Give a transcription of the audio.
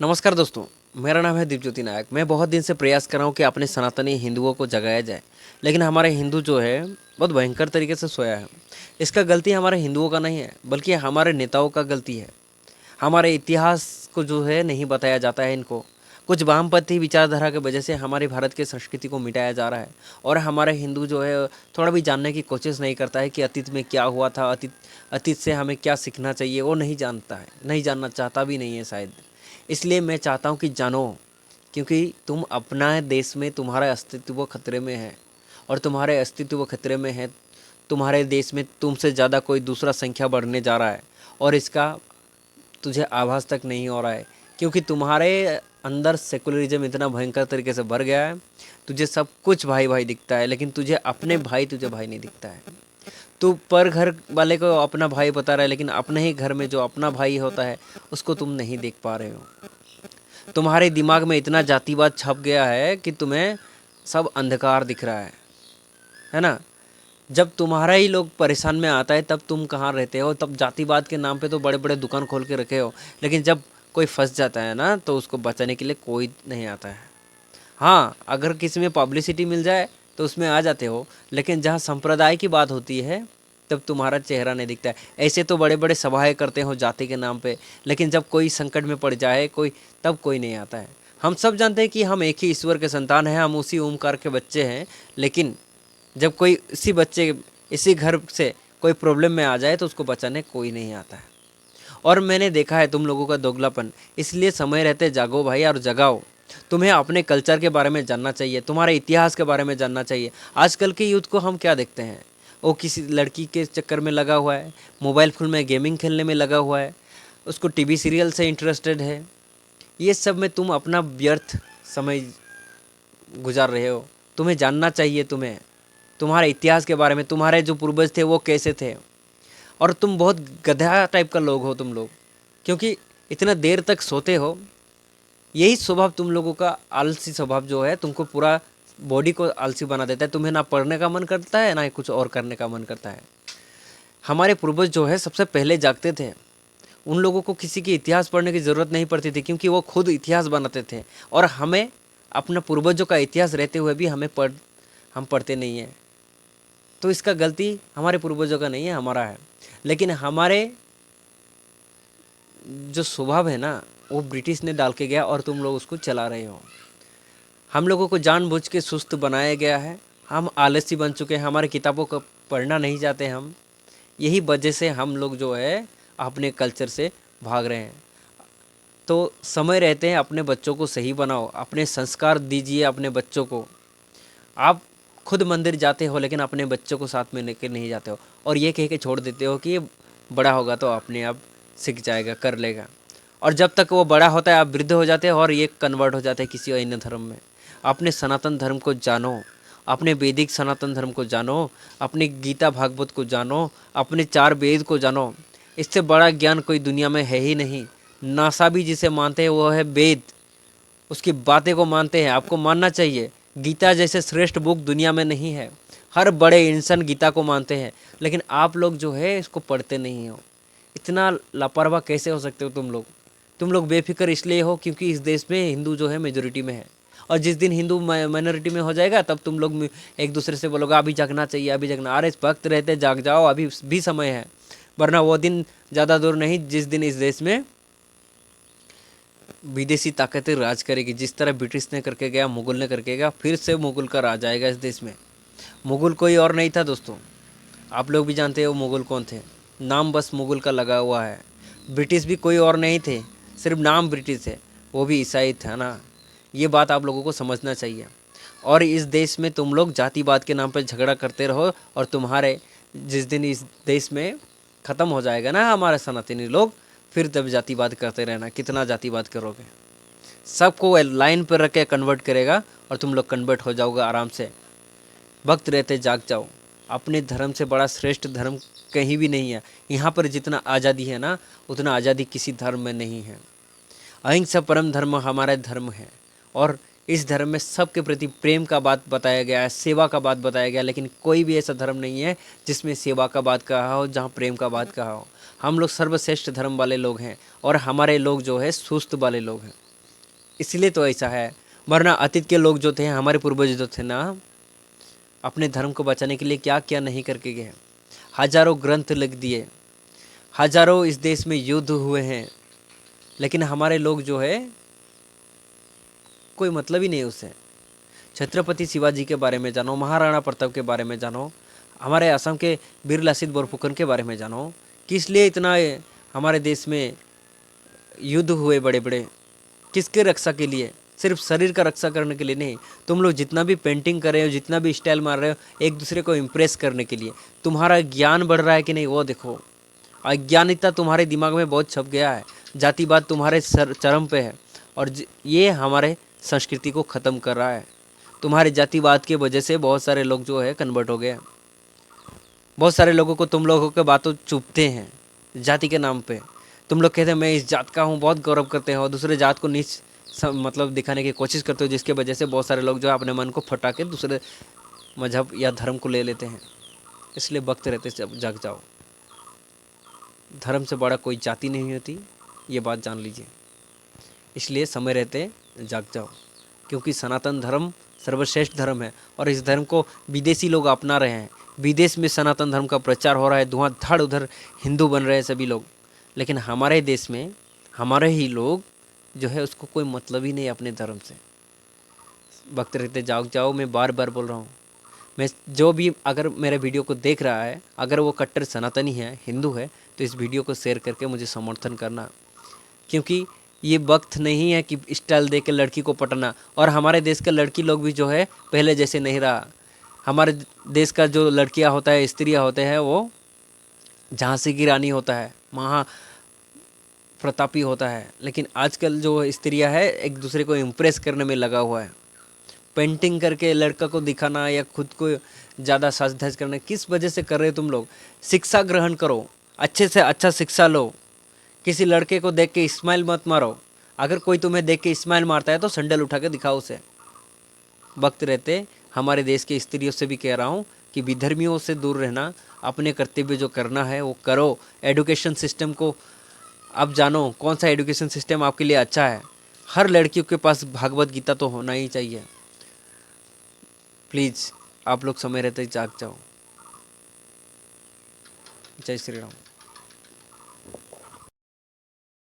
नमस्कार दोस्तों, मेरा नाम है दीपज्योति नायक। मैं बहुत दिन से प्रयास कर रहा हूँ कि अपने सनातनी हिंदुओं को जगाया जाए, लेकिन हमारे हिंदू जो है बहुत भयंकर तरीके से सोया है। इसका गलती हमारे हिंदुओं का नहीं है, बल्कि हमारे नेताओं का गलती है। हमारे इतिहास को जो है नहीं बताया जाता है इनको। कुछ वामपंथी विचारधारा की वजह से हमारे भारत की संस्कृति को मिटाया जा रहा है, और हमारे हिंदू जो है थोड़ा भी जानने की कोशिश नहीं करता है कि अतीत में क्या हुआ था, अतीत से हमें क्या सीखना चाहिए, वो नहीं जानता है, नहीं जानना चाहता भी नहीं है शायद। इसलिए मैं चाहता हूँ कि जानो, क्योंकि तुम अपना देश में तुम्हारा अस्तित्व खतरे में है, और तुम्हारे अस्तित्व खतरे में है। तुम्हारे देश में तुमसे ज़्यादा कोई दूसरा संख्या बढ़ने जा रहा है, और इसका तुझे आभास तक नहीं हो रहा है, क्योंकि तुम्हारे अंदर सेकुलरिज्म इतना भयंकर तरीके से भर गया है। तुझे सब कुछ भाई भाई दिखता है, लेकिन तुझे अपने भाई तुझे भाई नहीं दिखता है। तू पर घर वाले को अपना भाई बता रहा है, लेकिन अपने ही घर में जो अपना भाई होता है उसको तुम नहीं देख पा रहे हो। तुम्हारे दिमाग में इतना जातिवाद छप गया है कि तुम्हें सब अंधकार दिख रहा है ना। जब तुम्हारा ही लोग परेशान में आता है तब तुम कहाँ रहते हो। तब जातिवाद के नाम पे तो बड़े बड़े दुकान खोल के रखे हो, लेकिन जब कोई फंस जाता है ना तो उसको बचाने के लिए कोई नहीं आता है। हाँ, अगर किसी में पब्लिसिटी मिल जाए तो उसमें आ जाते हो, लेकिन जहाँ संप्रदाय की बात होती है तब तुम्हारा चेहरा नहीं दिखता है। ऐसे तो बड़े बड़े सभाएं करते हो जाति के नाम पे, लेकिन जब कोई संकट में पड़ जाए कोई, तब कोई नहीं आता है। हम सब जानते हैं कि हम एक ही ईश्वर के संतान हैं, हम उसी ओमकार के बच्चे हैं, लेकिन जब कोई इसी घर से कोई प्रॉब्लम में आ जाए तो उसको बचाने कोई नहीं आता है। और मैंने देखा है तुम लोगों का दोगलापन। इसलिए समय रहते जागो भाई, और जगाओ। तुम्हें अपने कल्चर के बारे में जानना चाहिए, तुम्हारे इतिहास के बारे में जानना चाहिए। आजकल के यूथ को हम क्या देखते हैं, वो किसी लड़की के चक्कर में लगा हुआ है, मोबाइल फ़ोन में गेमिंग खेलने में लगा हुआ है, उसको टीवी सीरियल से इंटरेस्टेड है। ये सब में तुम अपना व्यर्थ समय गुजार रहे हो। तुम्हें जानना चाहिए, तुम्हारे इतिहास के बारे में, तुम्हारे जो पूर्वज थे वो कैसे थे। और तुम बहुत गधा टाइप का लोग हो तुम लोग, क्योंकि इतना देर तक सोते हो। यही स्वभाव तुम लोगों का, आलसी स्वभाव जो है, तुमको पूरा बॉडी को आलसी बना देता है। तुम्हें ना पढ़ने का मन करता है, ना ही कुछ और करने का मन करता है। हमारे पूर्वज जो है सबसे पहले जागते थे। उन लोगों को किसी की इतिहास पढ़ने की ज़रूरत नहीं पड़ती थी, क्योंकि वो खुद इतिहास बनाते थे। और हमें अपना पूर्वजों का इतिहास रहते हुए भी हम पढ़ते नहीं हैं। तो इसका गलती हमारे पूर्वजों का नहीं है, हमारा है। लेकिन हमारे जो स्वभाव है ना, वो ब्रिटिश ने डाल के गया, और तुम लोग उसको चला रहे हो। हम लोगों को जानबूझ के सुस्त बनाया गया है। हम आलसी बन चुके हैं, हमारे किताबों को पढ़ना नहीं चाहते हम। यही वजह से हम लोग जो है अपने कल्चर से भाग रहे हैं। तो समय रहते हैं अपने बच्चों को सही बनाओ, अपने संस्कार दीजिए अपने बच्चों को। आप खुद मंदिर जाते हो, लेकिन अपने बच्चों को साथ में लेकर नहीं जाते हो, और ये कह के छोड़ देते हो कि ये बड़ा होगा तो अपने आप सीख जाएगा, कर लेगा। और जब तक वो बड़ा होता है आप वृद्ध हो जाते हो, और ये कन्वर्ट हो जाते हैं किसी अन्य धर्म में। अपने सनातन धर्म को जानो, अपने वैदिक सनातन धर्म को जानो, अपनी गीता भागवत को जानो, अपने 4 वेद को जानो। इससे बड़ा ज्ञान कोई दुनिया में है ही नहीं। नासा भी जिसे मानते हैं वो है वेद, उसकी बातें को मानते हैं। आपको मानना चाहिए। गीता जैसे श्रेष्ठ बुक दुनिया में नहीं है। हर बड़े इंसान गीता को मानते हैं, लेकिन आप लोग जो है इसको पढ़ते नहीं हो। इतना लापरवाह कैसे हो सकते हो तुम लोग। तुम लोग बेफिक्र इसलिए हो क्योंकि इस देश में हिंदू जो है मेजोरिटी में है, और जिस दिन हिंदू माइनॉरिटी में हो जाएगा तब तुम लोग एक दूसरे से बोलोगे अभी जागना चाहिए, अभी जागना। अरे वक्त रहते जाग जाओ, अभी भी समय है, वरना वो दिन ज़्यादा दूर नहीं जिस दिन इस देश में विदेशी ताकतें राज करेगी। जिस तरह ब्रिटिश ने करके गया, मुगल ने करके गया, फिर से मुगल का राज आएगा इस देश में। मुगल कोई और नहीं था दोस्तों, आप लोग भी जानते हो मुगल कौन थे। नाम बस मुगल का लगा हुआ है। ब्रिटिश भी कोई और नहीं थे, सिर्फ नाम ब्रिटिश है, वो भी ईसाई था ना। ये बात आप लोगों को समझना चाहिए। और इस देश में तुम लोग जातिवाद के नाम पर झगड़ा करते रहो, और तुम्हारे जिस दिन इस देश में ख़त्म हो जाएगा ना हमारे सनातनी लोग, फिर तब जातिवाद करते रहना। कितना जातिवाद करोगे, सबको लाइन पर रख के कन्वर्ट करेगा, और तुम लोग कन्वर्ट हो जाओगे आराम से। वक्त रहते जाग जाओ। अपने धर्म से बड़ा श्रेष्ठ धर्म कहीं भी नहीं है। यहाँ पर जितना आज़ादी है ना, उतना आज़ादी किसी धर्म में नहीं है। अहिंसा परम धर्म हमारा धर्म है, और इस धर्म में सबके प्रति प्रेम का बात बताया गया है, सेवा का बात बताया गया है। लेकिन कोई भी ऐसा धर्म नहीं है जिसमें सेवा का बात कहा हो, जहाँ प्रेम का बात कहा हो। हम लोग सर्वश्रेष्ठ धर्म वाले लोग हैं, और हमारे लोग जो है सुस्त वाले लोग हैं। इसलिए तो ऐसा है, वरना अतीत के लोग जो थे, हमारे पूर्वज जो थे ना, अपने धर्म को बचाने के लिए क्या क्या नहीं करके गए। हजारों ग्रंथ लिख दिए, हजारों इस देश में युद्ध हुए हैं, लेकिन हमारे लोग जो है कोई मतलब ही नहीं उससे। छत्रपति शिवाजी के बारे में जानो, महाराणा प्रताप के बारे में जानो, हमारे असम के वीर लासित बोरफुकन के बारे में जानो, किस लिए इतना हमारे देश में युद्ध हुए बड़े बड़े, किसके रक्षा के लिए? सिर्फ शरीर का रक्षा करने के लिए नहीं। तुम लोग जितना भी पेंटिंग कर रहे हो, जितना भी स्टाइल मार रहे हो, एक दूसरे को इम्प्रेस करने के लिए। तुम्हारा ज्ञान बढ़ रहा है कि नहीं वो देखो। अज्ञानिता तुम्हारे दिमाग में बहुत छप गया है, जातिवाद तुम्हारे चरम पे है, और ये हमारे संस्कृति को ख़त्म कर रहा है। तुम्हारे जातिवाद के वजह से बहुत सारे लोग जो है कन्वर्ट हो गए। बहुत सारे लोगों को तुम लोगों के बातों चुभते हैं जाति के नाम पे। तुम लोग कहते हैं मैं इस जात का हूँ, बहुत गौरव करते हैं, और दूसरे जात को नीच मतलब दिखाने की कोशिश करते हो, जिसके वजह से बहुत सारे लोग जो है अपने मन को फटा के दूसरे मजहब या धर्म को ले लेते हैं। इसलिए वक्त रहते जाग जाओ। धर्म से बड़ा कोई जाति नहीं होती, ये बात जान लीजिए। इसलिए समय रहते जाग जाओ, क्योंकि सनातन धर्म सर्वश्रेष्ठ धर्म है, और इस धर्म को विदेशी लोग अपना रहे हैं। विदेश में सनातन धर्म का प्रचार हो रहा है, धुआंधाड़ उधर हिंदू बन रहे हैं सभी लोग, लेकिन हमारे देश में हमारे ही लोग जो है उसको कोई मतलब ही नहीं अपने धर्म से। वक्त रहते जाग जाओ, मैं बार बार बोल रहा हूँ। मैं जो भी अगर मेरे वीडियो को देख रहा है, अगर वो कट्टर सनातनी है, हिंदू है, तो इस वीडियो को शेयर करके मुझे समर्थन करना, क्योंकि ये वक्त नहीं है कि स्टाइल दे के लड़की को पटना। और हमारे देश के लड़की लोग भी जो है पहले जैसे नहीं रहा। हमारे देश का जो लड़कियां होता है, स्त्रियां होते हैं, वो झांसी की रानी होता है, महा प्रतापी होता है। लेकिन आजकल जो स्त्रियां है एक दूसरे को इम्प्रेस करने में लगा हुआ है, पेंटिंग करके लड़का को दिखाना या खुद को ज़्यादा सज धज करना। किस वजह से कर रहे हो तुम लोग? शिक्षा ग्रहण करो, अच्छे से अच्छा शिक्षा लो। किसी लड़के को देख के स्माइल मत मारो। अगर कोई तुम्हें देख के स्माइल मारता है तो सैंडल उठा के दिखाओ उसे। वक्त रहते हमारे देश की स्त्रियों से भी कह रहा हूँ कि विधर्मियों से दूर रहना, अपने कर्तव्य जो करना है वो करो। एजुकेशन सिस्टम को आप जानो, कौन सा एजुकेशन सिस्टम आपके लिए अच्छा है। हर लड़कियों के पास भागवत गीता तो होना ही चाहिए। प्लीज़ आप लोग समय रहते जाग जाओ। जय श्री राम।